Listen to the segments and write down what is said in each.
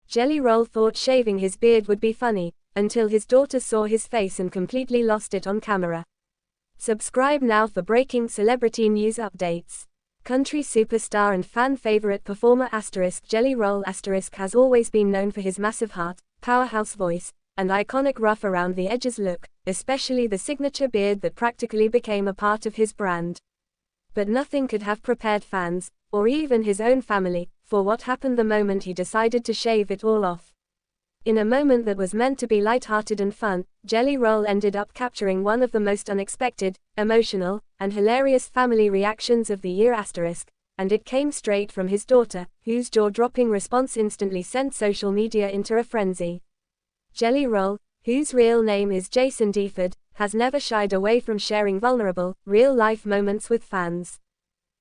Jelly Roll thought shaving his beard would be funny, until his daughter saw his face and completely lost it on camera. Subscribe now for breaking celebrity news updates. Country superstar and fan favorite performer Jelly Roll has always been known for his massive heart, powerhouse voice, and iconic rough around the edges look, especially the signature beard that practically became a part of his brand. But nothing could have prepared fans, or even his own family, for what happened the moment he decided to shave it all off. In a moment that was meant to be light-hearted and fun, Jelly Roll ended up capturing one of the most unexpected, emotional, and hilarious family reactions of the year *, and it came straight from his daughter, whose jaw-dropping response instantly sent social media into a frenzy. Jelly Roll, whose real name is Jason Deford, has never shied away from sharing vulnerable, real-life moments with fans.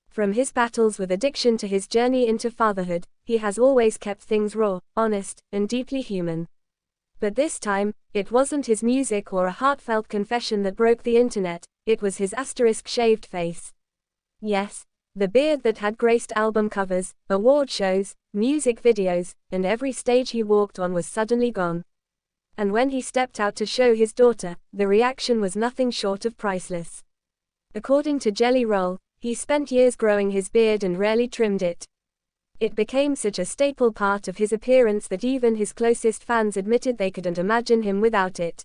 From his battles with addiction to his journey into fatherhood, he has always kept things raw, honest, and deeply human. But this time, it wasn't his music or a heartfelt confession that broke the internet, it was his *shaved face. Yes, the beard that had graced album covers, award shows, music videos, and every stage he walked on was suddenly gone. And when he stepped out to show his daughter, the reaction was nothing short of priceless. According to Jelly Roll, he spent years growing his beard and rarely trimmed it. It became such a staple part of his appearance that even his closest fans admitted they couldn't imagine him without it.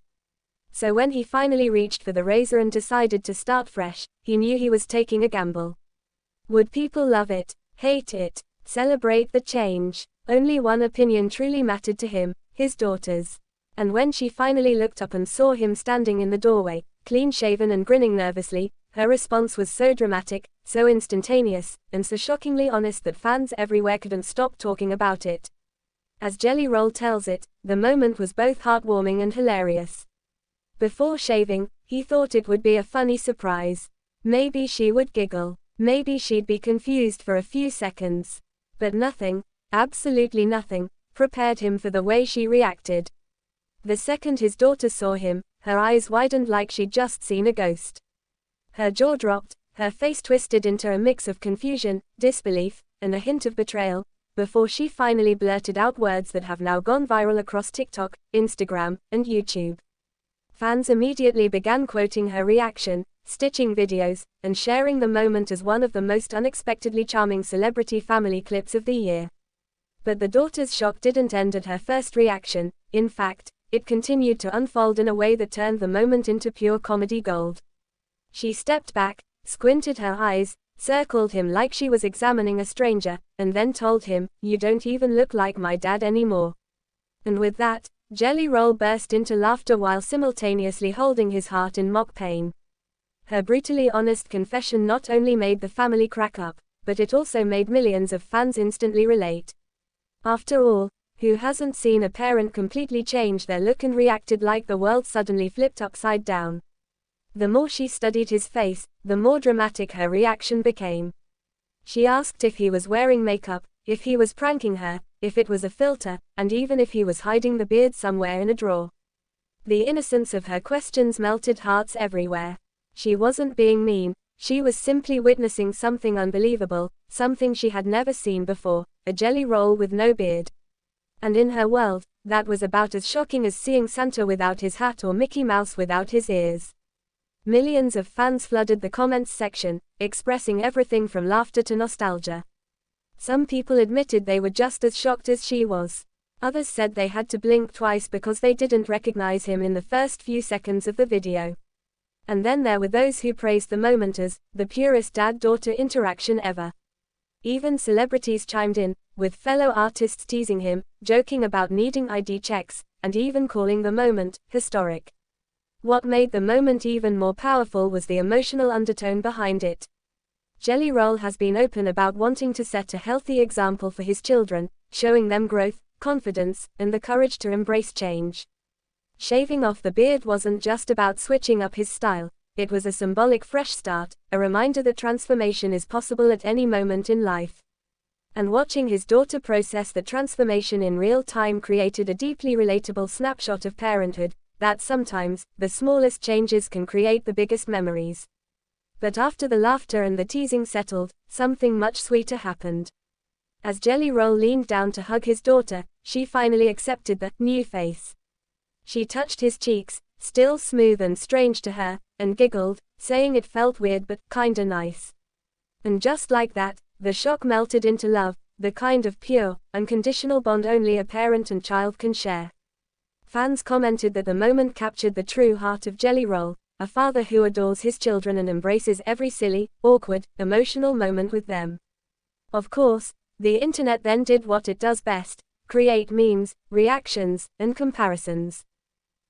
So when he finally reached for the razor and decided to start fresh, he knew he was taking a gamble. Would people love it, hate it, celebrate the change? Only one opinion truly mattered to him, his daughter's. And when she finally looked up and saw him standing in the doorway, clean-shaven and grinning nervously, her response was so dramatic, so instantaneous, and so shockingly honest that fans everywhere couldn't stop talking about it. As Jelly Roll tells it, the moment was both heartwarming and hilarious. Before shaving, he thought it would be a funny surprise. Maybe she would giggle. Maybe she'd be confused for a few seconds. But nothing, absolutely nothing, prepared him for the way she reacted. The second his daughter saw him, her eyes widened like she'd just seen a ghost. Her jaw dropped, her face twisted into a mix of confusion, disbelief, and a hint of betrayal, before she finally blurted out words that have now gone viral across TikTok, Instagram, and YouTube. Fans immediately began quoting her reaction, stitching videos, and sharing the moment as one of the most unexpectedly charming celebrity family clips of the year. But the daughter's shock didn't end at her first reaction. In fact, it continued to unfold in a way that turned the moment into pure comedy gold. She stepped back, squinted her eyes, circled him like she was examining a stranger, and then told him, "You don't even look like my dad anymore." And with that, Jelly Roll burst into laughter while simultaneously holding his heart in mock pain. Her brutally honest confession not only made the family crack up, but it also made millions of fans instantly relate. After all, who hasn't seen a parent completely change their look and reacted like the world suddenly flipped upside down? The more she studied his face, the more dramatic her reaction became. She asked if he was wearing makeup, if he was pranking her, if it was a filter, and even if he was hiding the beard somewhere in a drawer. The innocence of her questions melted hearts everywhere. She wasn't being mean, she was simply witnessing something unbelievable, something she had never seen before, a Jelly Roll with no beard. And in her world, that was about as shocking as seeing Santa without his hat or Mickey Mouse without his ears. Millions of fans flooded the comments section, expressing everything from laughter to nostalgia. Some people admitted they were just as shocked as she was. Others said they had to blink twice because they didn't recognize him in the first few seconds of the video. And then there were those who praised the moment as the purest dad-daughter interaction ever. Even celebrities chimed in, with fellow artists teasing him, joking about needing ID checks, and even calling the moment historic. What made the moment even more powerful was the emotional undertone behind it. Jelly Roll has been open about wanting to set a healthy example for his children, showing them growth, confidence, and the courage to embrace change. Shaving off the beard wasn't just about switching up his style, it was a symbolic fresh start, a reminder that transformation is possible at any moment in life. And watching his daughter process the transformation in real time created a deeply relatable snapshot of parenthood, that sometimes, the smallest changes can create the biggest memories. But after the laughter and the teasing settled, something much sweeter happened. As Jelly Roll leaned down to hug his daughter, she finally accepted the new face. She touched his cheeks, still smooth and strange to her, and giggled, saying it felt weird but kinda nice. And just like that, the shock melted into love, the kind of pure, unconditional bond only a parent and child can share. Fans commented that the moment captured the true heart of Jelly Roll, a father who adores his children and embraces every silly, awkward, emotional moment with them. Of course, the internet then did what it does best: create memes, reactions, and comparisons.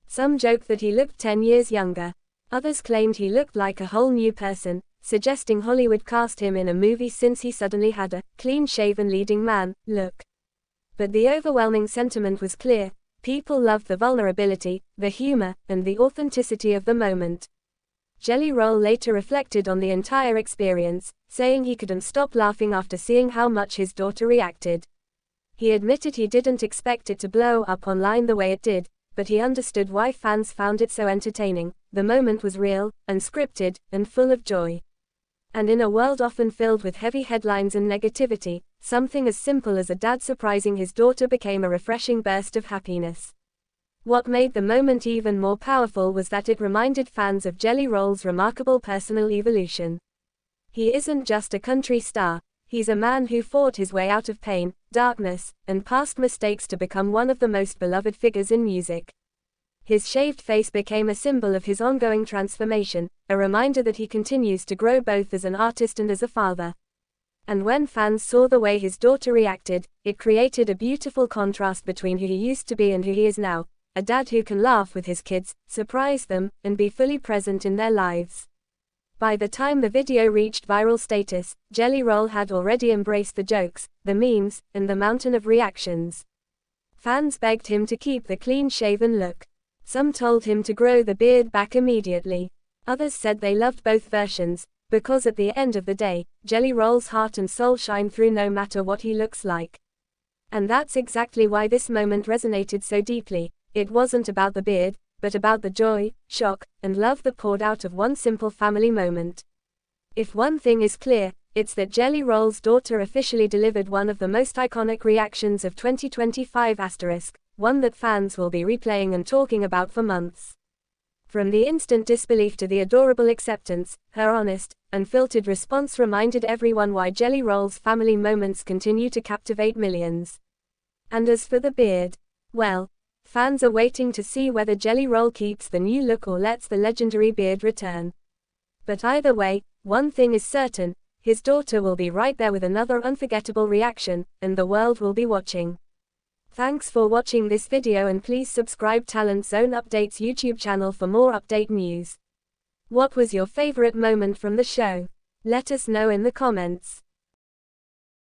Some joked that he looked 10 years younger. Others claimed he looked like a whole new person, suggesting Hollywood cast him in a movie since he suddenly had a clean-shaven leading man look. But the overwhelming sentiment was clear: people loved the vulnerability, the humor, and the authenticity of the moment. Jelly Roll later reflected on the entire experience, saying he couldn't stop laughing after seeing how much his daughter reacted. He admitted he didn't expect it to blow up online the way it did, but he understood why fans found it so entertaining. The moment was real, unscripted, and full of joy. And in a world often filled with heavy headlines and negativity, something as simple as a dad surprising his daughter became a refreshing burst of happiness. What made the moment even more powerful was that it reminded fans of Jelly Roll's remarkable personal evolution. He isn't just a country star, he's a man who fought his way out of pain, darkness, and past mistakes to become one of the most beloved figures in music. His shaved face became a symbol of his ongoing transformation, a reminder that he continues to grow both as an artist and as a father. And when fans saw the way his daughter reacted, it created a beautiful contrast between who he used to be and who he is now: a dad who can laugh with his kids, surprise them, and be fully present in their lives. By the time the video reached viral status, Jelly Roll had already embraced the jokes, the memes, and the mountain of reactions. Fans begged him to keep the clean-shaven look. Some told him to grow the beard back immediately. Others said they loved both versions, because at the end of the day, Jelly Roll's heart and soul shine through no matter what he looks like. And that's exactly why this moment resonated so deeply. It wasn't about the beard, but about the joy, shock, and love that poured out of one simple family moment. If one thing is clear, it's that Jelly Roll's daughter officially delivered one of the most iconic reactions of 2025 *, one that fans will be replaying and talking about for months. From the instant disbelief to the adorable acceptance, her honest, unfiltered response reminded everyone why Jelly Roll's family moments continue to captivate millions. And as for the beard, well, fans are waiting to see whether Jelly Roll keeps the new look or lets the legendary beard return. But either way, one thing is certain: his daughter will be right there with another unforgettable reaction, and the world will be watching. Thanks for watching this video, and please subscribe Talent Zone Updates YouTube channel for more update news. What was your favorite moment from the show? Let us know in the comments.